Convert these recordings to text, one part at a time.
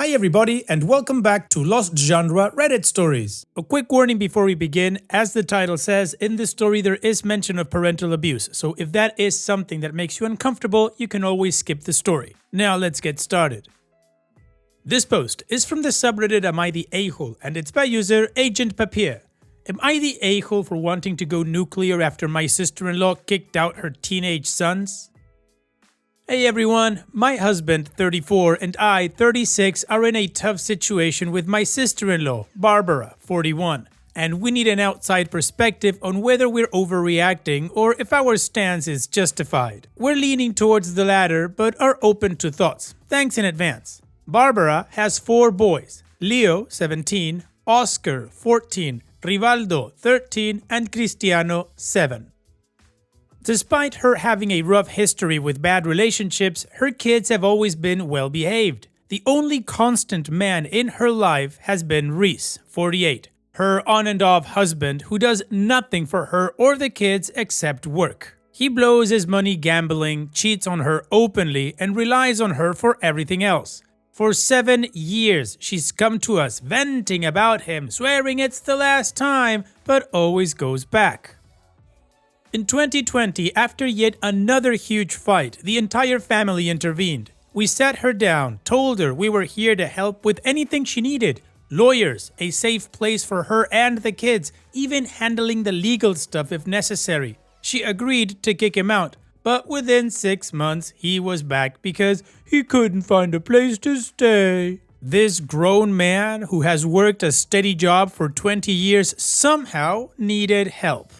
Hi everybody and welcome back to Lost Genre Reddit Stories. A quick warning before we begin, as the title says, in this story there is mention of parental abuse, so if that is something that makes you uncomfortable, you can always skip the story. Now let's get started. This post is from the subreddit Am I the A-hole and it's by user Agent Papier. Am I the a-hole for wanting to go nuclear after my sister-in-law kicked out her teenage sons? Hey everyone, my husband, 34, and I, 36, are in a tough situation with my sister-in-law, Barbara, 41, and we need an outside perspective on whether we're overreacting or if our stance is justified. We're leaning towards the latter, but are open to thoughts. Thanks in advance. Barbara has 4 boys, Leo, 17, Oscar, 14, Rivaldo, 13, and Cristiano, 7. Despite her having a rough history with bad relationships, her kids have always been well behaved. The only constant man in her life has been Reese, 48, her on and off husband who does nothing for her or the kids except work. He blows his money gambling, cheats on her openly, and relies on her for everything else. For 7 years, she's come to us venting about him, swearing it's the last time, but always goes back. In 2020, after yet another huge fight, the entire family intervened. We sat her down, told her we were here to help with anything she needed. Lawyers, a safe place for her and the kids, even handling the legal stuff if necessary. She agreed to kick him out, but within 6 months, he was back because he couldn't find a place to stay. This grown man who has worked a steady job for 20 years somehow needed help.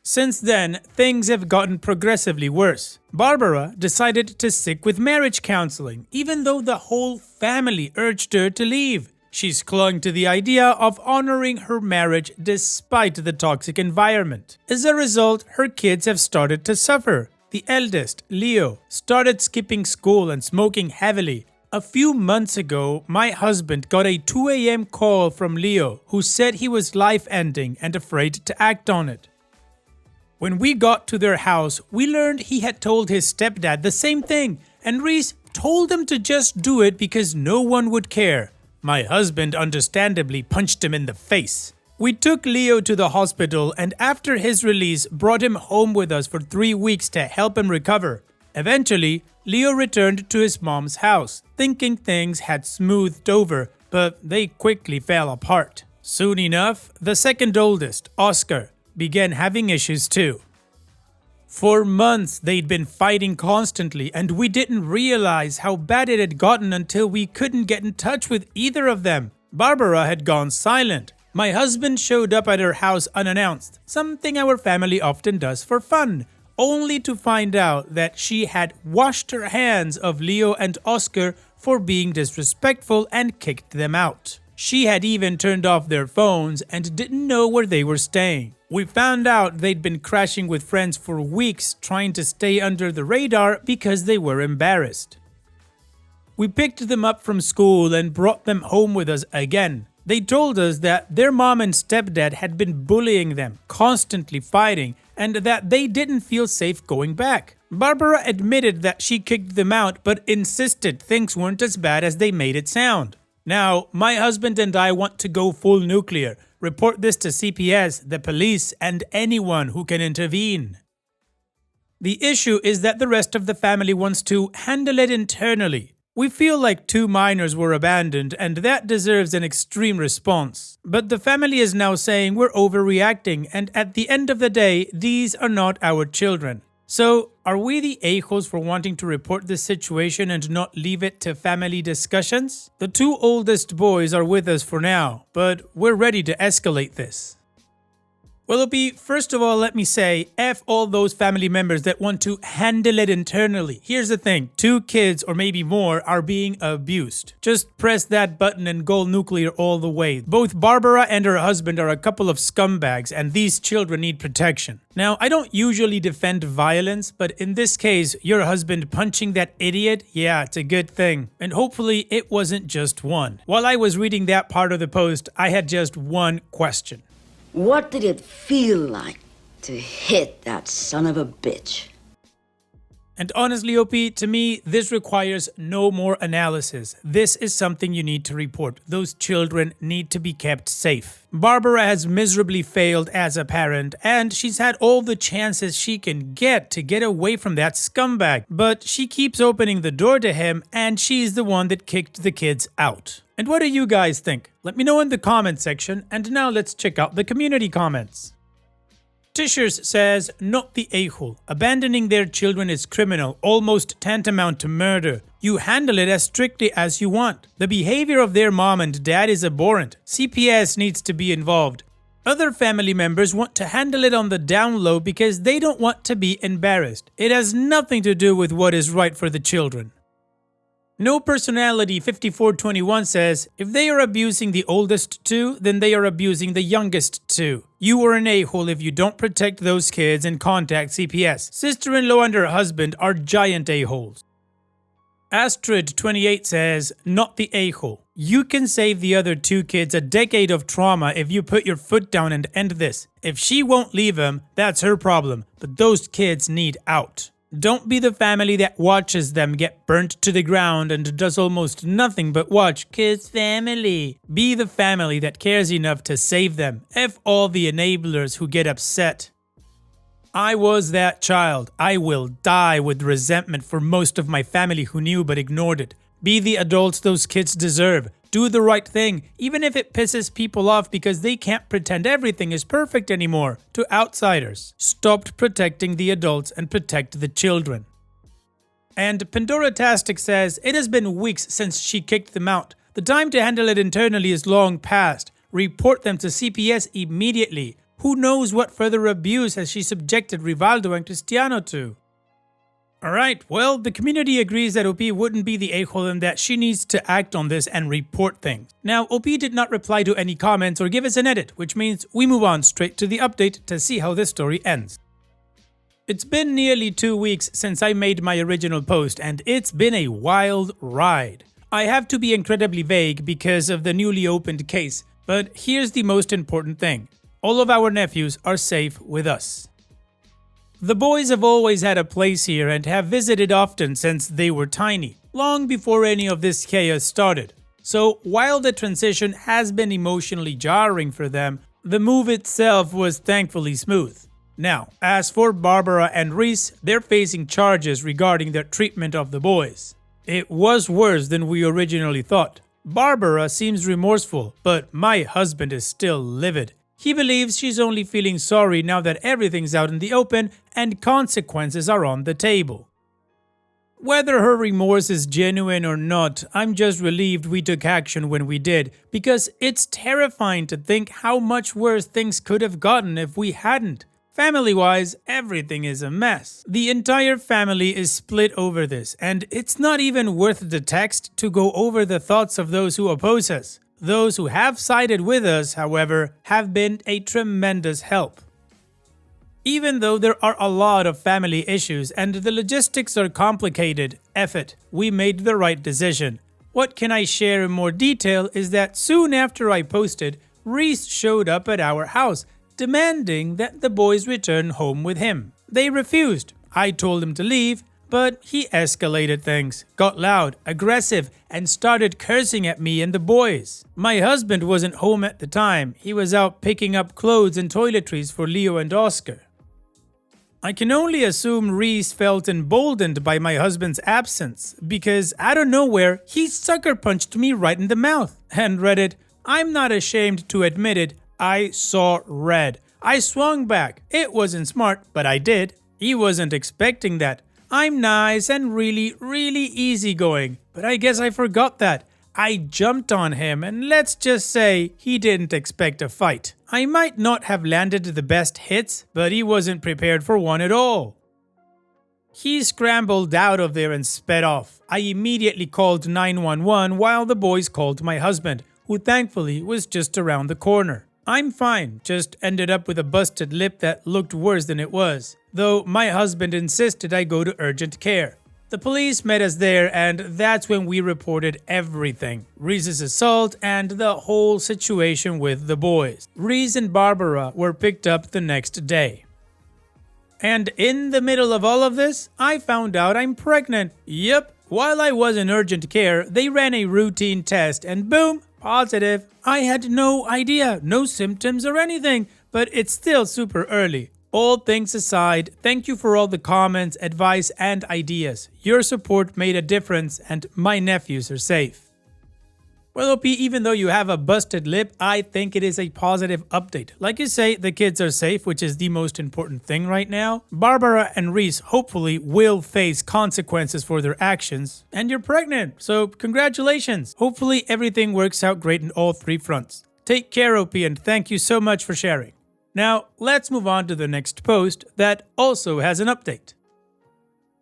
Since then, things have gotten progressively worse. Barbara decided to stick with marriage counseling, even though the whole family urged her to leave. She's clung to the idea of honoring her marriage despite the toxic environment. As a result, her kids have started to suffer. The eldest, Leo, started skipping school and smoking heavily. A few months ago, my husband got a 2 a.m. call from Leo, who said he was life-ending and afraid to act on it. When we got to their house, we learned he had told his stepdad the same thing, and Reese told him to just do it because no one would care. My husband understandably punched him in the face. We took Leo to the hospital and after his release brought him home with us for 3 weeks to help him recover. Eventually, Leo returned to his mom's house, thinking things had smoothed over, but they quickly fell apart. Soon enough, the second oldest, Oscar, began having issues too. For months they'd been fighting constantly and we didn't realize how bad it had gotten until we couldn't get in touch with either of them. Barbara had gone silent. My husband showed up at her house unannounced, something our family often does for fun, only to find out that she had washed her hands of Leo and Oscar for being disrespectful and kicked them out. She had even turned off their phones and didn't know where they were staying. We found out they'd been crashing with friends for weeks trying to stay under the radar because they were embarrassed. We picked them up from school and brought them home with us again. They told us that their mom and stepdad had been bullying them, constantly fighting, and that they didn't feel safe going back. Barbara admitted that she kicked them out but insisted things weren't as bad as they made it sound. Now, my husband and I want to go full nuclear. Report this to CPS, the police, and anyone who can intervene. The issue is that the rest of the family wants to handle it internally. We feel like 2 minors were abandoned and that deserves an extreme response. But the family is now saying we're overreacting and at the end of the day, these are not our children. So, are we the a-holes for wanting to report this situation and not leave it to family discussions? The 2 oldest boys are with us for now, but we're ready to escalate this. Well, first of all, let me say, F all those family members that want to handle it internally. Here's the thing, 2 kids or maybe more are being abused. Just press that button and go nuclear all the way. Both Barbara and her husband are a couple of scumbags and these children need protection. Now, I don't usually defend violence, but in this case, your husband punching that idiot, yeah, it's a good thing. And hopefully it wasn't just one. While I was reading that part of the post, I had just one question. What did it feel like to hit that son of a bitch? And honestly, OP, to me, this requires no more analysis. This is something you need to report. Those children need to be kept safe. Barbara has miserably failed as a parent, and she's had all the chances she can get to get away from that scumbag. But she keeps opening the door to him, and she's the one that kicked the kids out. And what do you guys think? Let me know in the comment section, and now let's check out the community comments. Tishers says, not the a-hole. Abandoning their children is criminal, almost tantamount to murder. You handle it as strictly as you want. The behavior of their mom and dad is abhorrent. CPS needs to be involved. Other family members want to handle it on the down low because they don't want to be embarrassed. It has nothing to do with what is right for the children. No Personality 5421 says, if they are abusing the oldest two, then they are abusing the youngest two. You are an a-hole if you don't protect those kids and contact CPS. Sister-in-law and her husband are giant a-holes. Astrid28 says, not the a-hole. You can save the other two kids a decade of trauma if you put your foot down and end this. If she won't leave him, that's her problem, but those kids need out. Don't be the family that watches them get burnt to the ground and does almost nothing but watch kids' family. Be the family that cares enough to save them. F all the enablers who get upset. I was that child. I will die with resentment for most of my family who knew but ignored it. Be the adults those kids deserve. Do the right thing, even if it pisses people off because they can't pretend everything is perfect anymore. To outsiders, stop protecting the adults and protect the children. And Pandora-tastic says, it has been weeks since she kicked them out. The time to handle it internally is long past. Report them to CPS immediately. Who knows what further abuse has she subjected Rivaldo and Cristiano to? Alright, well, the community agrees that OP wouldn't be the a-hole and that she needs to act on this and report things. Now, OP did not reply to any comments or give us an edit, which means we move on straight to the update to see how this story ends. It's been nearly 2 weeks since I made my original post, and it's been a wild ride. I have to be incredibly vague because of the newly opened case, but here's the most important thing. All of our nephews are safe with us. The boys have always had a place here and have visited often since they were tiny, long before any of this chaos started. So while the transition has been emotionally jarring for them, the move itself was thankfully smooth. Now, as for Barbara and Reese, they're facing charges regarding their treatment of the boys. It was worse than we originally thought. Barbara seems remorseful, but my husband is still livid. He believes she's only feeling sorry now that everything's out in the open and consequences are on the table. Whether her remorse is genuine or not, I'm just relieved we took action when we did, because it's terrifying to think how much worse things could have gotten if we hadn't. Family-wise, everything is a mess. The entire family is split over this, and it's not even worth the text to go over the thoughts of those who oppose us. Those who have sided with us, however, have been a tremendous help. Even though there are a lot of family issues and the logistics are complicated, F it, we made the right decision. What can I share in more detail is that soon after I posted, Reese showed up at our house, demanding that the boys return home with him. They refused. I told him to leave, but he escalated things, got loud, aggressive, and started cursing at me and the boys. My husband wasn't home at the time. He was out picking up clothes and toiletries for Leo and Oscar. I can only assume Reese felt emboldened by my husband's absence, because out of nowhere, he sucker punched me right in the mouth. And Reddit, I'm not ashamed to admit it, I saw red. I swung back. It wasn't smart, but I did. He wasn't expecting that. I'm nice and really easygoing, but I guess I forgot that. I jumped on him, and let's just say he didn't expect a fight. I might not have landed the best hits, but he wasn't prepared for one at all. He scrambled out of there and sped off. I immediately called 911 while the boys called my husband, who thankfully was just around the corner. I'm fine, just ended up with a busted lip that looked worse than it was, though my husband insisted I go to urgent care. The police met us there, and that's when we reported everything. Reese's assault and the whole situation with the boys. Reese and Barbara were picked up the next day. And in the middle of all of this, I found out I'm pregnant. Yep. While I was in urgent care, they ran a routine test and boom, positive. I had no idea, no symptoms or anything, but it's still super early. All things aside, thank you for all the comments, advice, and ideas. Your support made a difference and my nephews are safe. Well, OP, even though you have a busted lip, I think it is a positive update. Like you say, the kids are safe, which is the most important thing right now. Barbara and Reese hopefully will face consequences for their actions. And you're pregnant, so congratulations. Hopefully everything works out great in all three fronts. Take care, OP, and thank you so much for sharing. Now, let's move on to the next post that also has an update.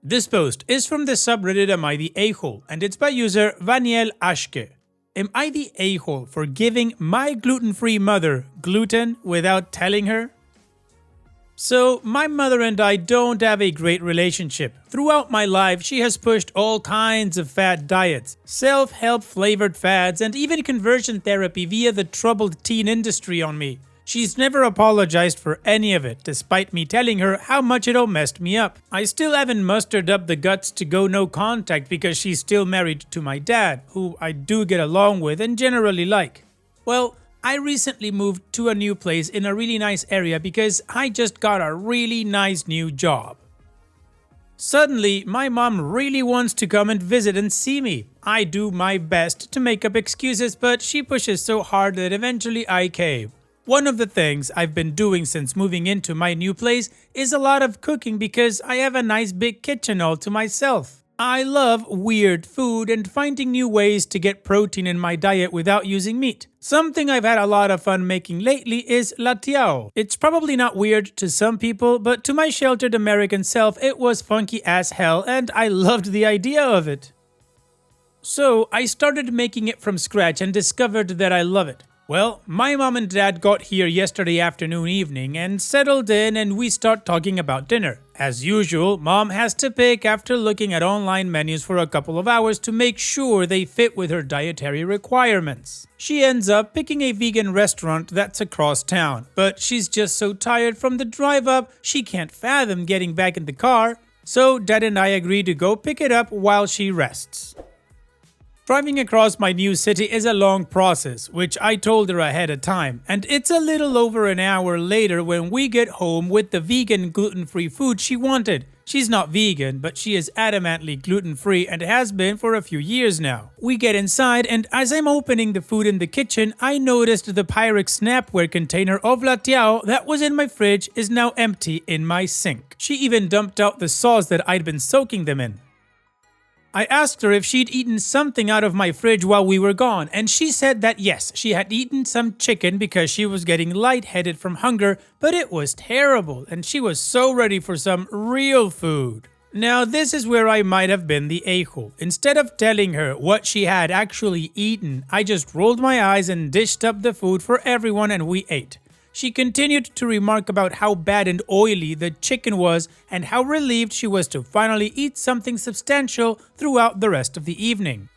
This post is from the subreddit Am I the A-hole, and it's by user Vaniel Ashke. Am I the a-hole for giving my gluten-free mother gluten without telling her? So, my mother and I don't have a great relationship. Throughout my life, she has pushed all kinds of fad diets, self-help flavored fads, and even conversion therapy via the troubled teen industry on me. She's never apologized for any of it, despite me telling her how much it all messed me up. I still haven't mustered up the guts to go no contact because she's still married to my dad, who I do get along with and generally like. Well, I recently moved to a new place in a really nice area because I just got a really nice new job. Suddenly, my mom really wants to come and visit and see me. I do my best to make up excuses, but she pushes so hard that eventually I cave. One of the things I've been doing since moving into my new place is a lot of cooking because I have a nice big kitchen all to myself. I love weird food and finding new ways to get protein in my diet without using meat. Something I've had a lot of fun making lately is latiao. It's probably not weird to some people, but to my sheltered American self it was funky as hell and I loved the idea of it. So I started making it from scratch and discovered that I love it. Well, my mom and dad got here yesterday afternoon evening and settled in and we start talking about dinner. As usual, mom has to pick after looking at online menus for a couple of hours to make sure they fit with her dietary requirements. She ends up picking a vegan restaurant that's across town, but she's just so tired from the drive up, she can't fathom getting back in the car. So dad and I agree to go pick it up while she rests. Driving across my new city is a long process, which I told her ahead of time, and it's a little over an hour later when we get home with the vegan gluten-free food she wanted. She's not vegan, but she is adamantly gluten-free and has been for a few years now. We get inside and as I'm opening the food in the kitchen, I noticed the Pyrex Snapware container of latiao that was in my fridge is now empty in my sink. She even dumped out the sauce that I'd been soaking them in. I asked her if she'd eaten something out of my fridge while we were gone, and she said that yes, she had eaten some chicken because she was getting lightheaded from hunger, but it was terrible, and she was so ready for some real food. Now this is where I might have been the a-hole. Instead of telling her what she had actually eaten, I just rolled my eyes and dished up the food for everyone and we ate. She continued to remark about how bad and oily the chicken was and how relieved she was to finally eat something substantial throughout the rest of the evening.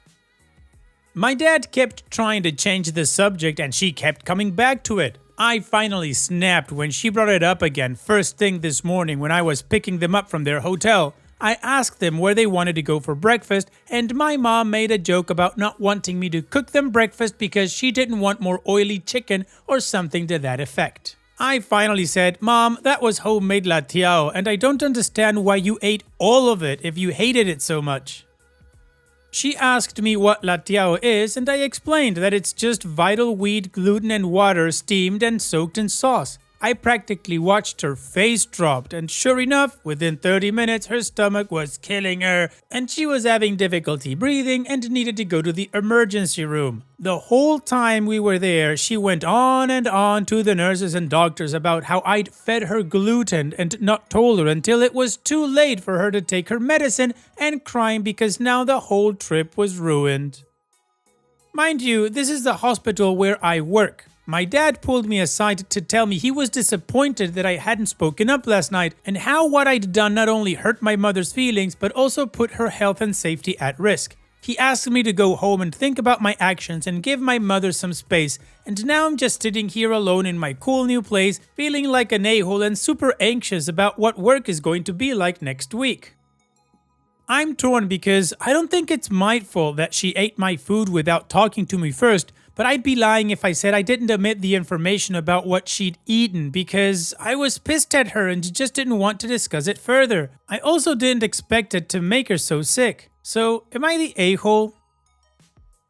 My dad kept trying to change the subject and she kept coming back to it. I finally snapped when she brought it up again first thing this morning when I was picking them up from their hotel. I asked them where they wanted to go for breakfast, and my mom made a joke about not wanting me to cook them breakfast because she didn't want more oily chicken or something to that effect. I finally said, "Mom, that was homemade latiao, and I don't understand why you ate all of it if you hated it so much." She asked me what latiao is, and I explained that it's just vital wheat, gluten, and water steamed and soaked in sauce. I practically watched her face drop, and sure enough, within 30 minutes her stomach was killing her and she was having difficulty breathing and needed to go to the emergency room. The whole time we were there, she went on and on to the nurses and doctors about how I'd fed her gluten and not told her until it was too late for her to take her medicine, and crying because now the whole trip was ruined. Mind you, this is the hospital where I work. My dad pulled me aside to tell me he was disappointed that I hadn't spoken up last night and how what I'd done not only hurt my mother's feelings but also put her health and safety at risk. He asked me to go home and think about my actions and give my mother some space, and now I'm just sitting here alone in my cool new place, feeling like an a-hole and super anxious about what work is going to be like next week. I'm torn because I don't think it's my fault that she ate my food without talking to me first, but I'd be lying if I said I didn't omit the information about what she'd eaten because I was pissed at her and just didn't want to discuss it further. I also didn't expect it to make her so sick. So, am I the a-hole?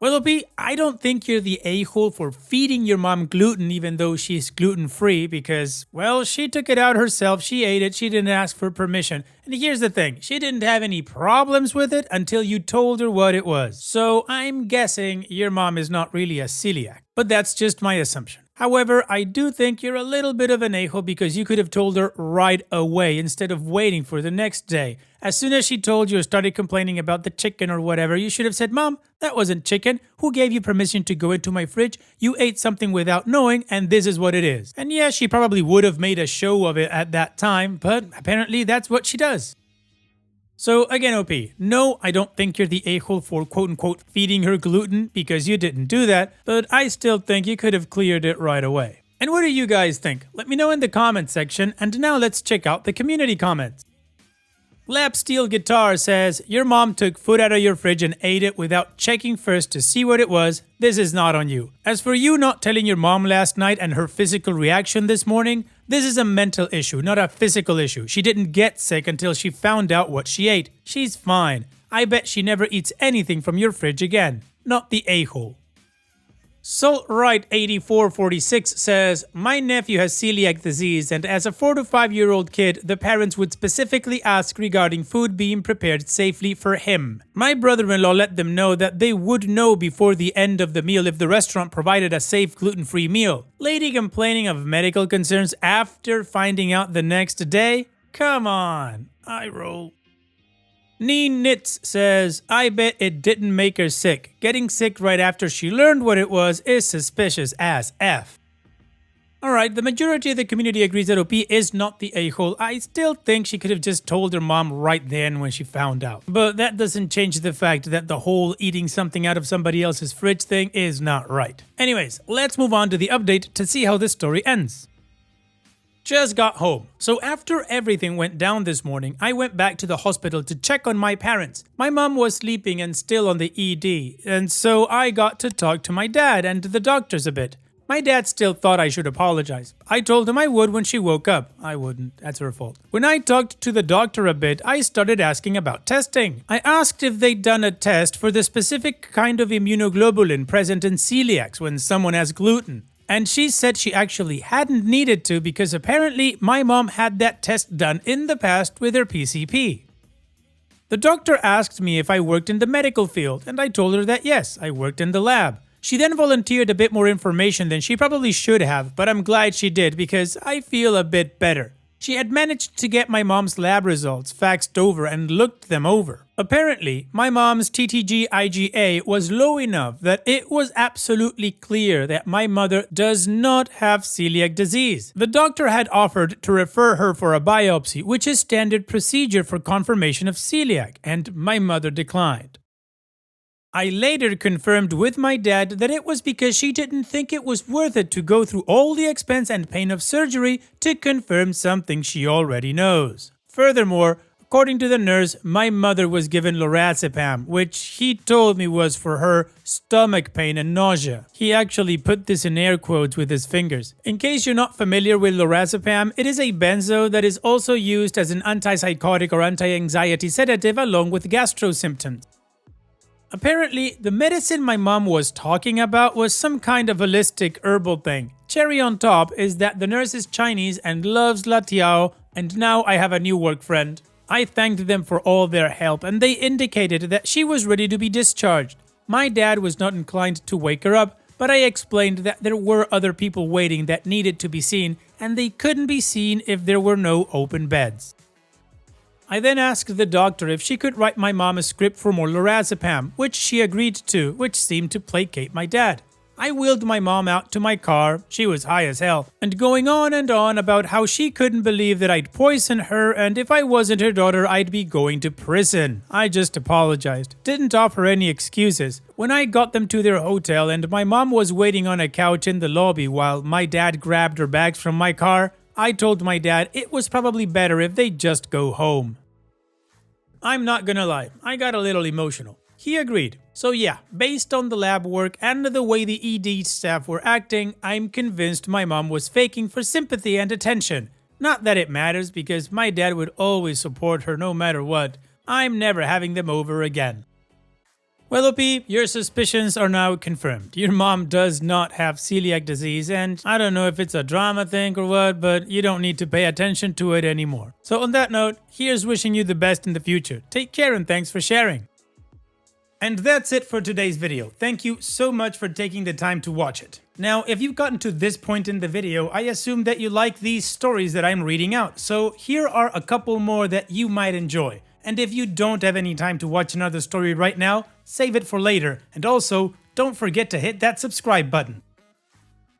Well, OP, I don't think you're the a-hole for feeding your mom gluten even though she's gluten-free because, well, she took it out herself, she ate it, she didn't ask for permission. And here's the thing, she didn't have any problems with it until you told her what it was. So I'm guessing your mom is not really a celiac, but that's just my assumption. However, I do think you're a little bit of an a-hole because you could have told her right away instead of waiting for the next day. As soon as she told you or started complaining about the chicken or whatever, you should have said, "Mom, that wasn't chicken. Who gave you permission to go into my fridge? You ate something without knowing, and this is what it is." And yeah, she probably would have made a show of it at that time, but apparently that's what she does. So again, OP, no, I don't think you're the a-hole for quote-unquote feeding her gluten because you didn't do that, but I still think you could have cleared it right away. And what do you guys think? Let me know in the comments section, and now let's check out the community comments. Lap Steel Guitar says, "Your mom took food out of your fridge and ate it without checking first to see what it was. This is not on you. As for you not telling your mom last night and her physical reaction this morning, this is a mental issue, not a physical issue. She didn't get sick until she found out what she ate. She's fine. I bet she never eats anything from your fridge again. Not the a-hole." Saltright8446 says, "My nephew has celiac disease and as a 4 to 5-year-old kid, the parents would specifically ask regarding food being prepared safely for him. My brother-in-law let them know that they would know before the end of the meal if the restaurant provided a safe gluten-free meal. Lady complaining of medical concerns after finding out the next day? Come on, I roll." Neen Nitz says, "I bet it didn't make her sick. Getting sick right after she learned what it was is suspicious as F." Alright, the majority of the community agrees that OP is not the a-hole. I still think she could have just told her mom right then when she found out. But that doesn't change the fact that the whole eating something out of somebody else's fridge thing is not right. Anyways, let's move on to the update to see how this story ends. Just got home. So after everything went down this morning, I went back to the hospital to check on my parents. My mom was sleeping and still on the ED, and so I got to talk to my dad and the doctors a bit. My dad still thought I should apologize. I told him I would when she woke up. I wouldn't, that's her fault. When I talked to the doctor a bit, I started asking about testing. I asked if they'd done a test for the specific kind of immunoglobulin present in celiacs when someone has gluten. And she said she actually hadn't needed to because apparently my mom had that test done in the past with her PCP. The doctor asked me if I worked in the medical field, and I told her that yes, I worked in the lab. She then volunteered a bit more information than she probably should have, but I'm glad she did because I feel a bit better. She had managed to get my mom's lab results faxed over and looked them over. Apparently, my mom's TTG-IgA was low enough that it was absolutely clear that my mother does not have celiac disease. The doctor had offered to refer her for a biopsy, which is standard procedure for confirmation of celiac, and my mother declined. I later confirmed with my dad that it was because she didn't think it was worth it to go through all the expense and pain of surgery to confirm something she already knows. Furthermore, according to the nurse, my mother was given lorazepam, which he told me was for her stomach pain and nausea. He actually put this in air quotes with his fingers. In case you're not familiar with lorazepam, it is a benzo that is also used as an antipsychotic or anti-anxiety sedative along with gastro symptoms. Apparently, the medicine my mom was talking about was some kind of holistic herbal thing. Cherry on top is that the nurse is Chinese and loves La Tiao, and now I have a new work friend. I thanked them for all their help and they indicated that she was ready to be discharged. My dad was not inclined to wake her up, but I explained that there were other people waiting that needed to be seen and they couldn't be seen if there were no open beds. I then asked the doctor if she could write my mom a script for more lorazepam, which she agreed to, which seemed to placate my dad. I wheeled my mom out to my car, she was high as hell, and going on and on about how she couldn't believe that I'd poison her and if I wasn't her daughter I'd be going to prison. I just apologized, didn't offer any excuses. When I got them to their hotel and my mom was waiting on a couch in the lobby while my dad grabbed her bags from my car, I told my dad it was probably better if they just go home. I'm not gonna lie, I got a little emotional. He agreed. So yeah, based on the lab work and the way the ED staff were acting, I'm convinced my mom was faking for sympathy and attention. Not that it matters because my dad would always support her no matter what. I'm never having them over again. Well, OP, your suspicions are now confirmed. Your mom does not have celiac disease, and I don't know if it's a drama thing or what, but you don't need to pay attention to it anymore. So on that note, here's wishing you the best in the future. Take care and thanks for sharing. And that's it for today's video. Thank you so much for taking the time to watch it. Now, if you've gotten to this point in the video, I assume that you like these stories that I'm reading out. So here are a couple more that you might enjoy. And if you don't have any time to watch another story right now, save it for later. And also, don't forget to hit that subscribe button.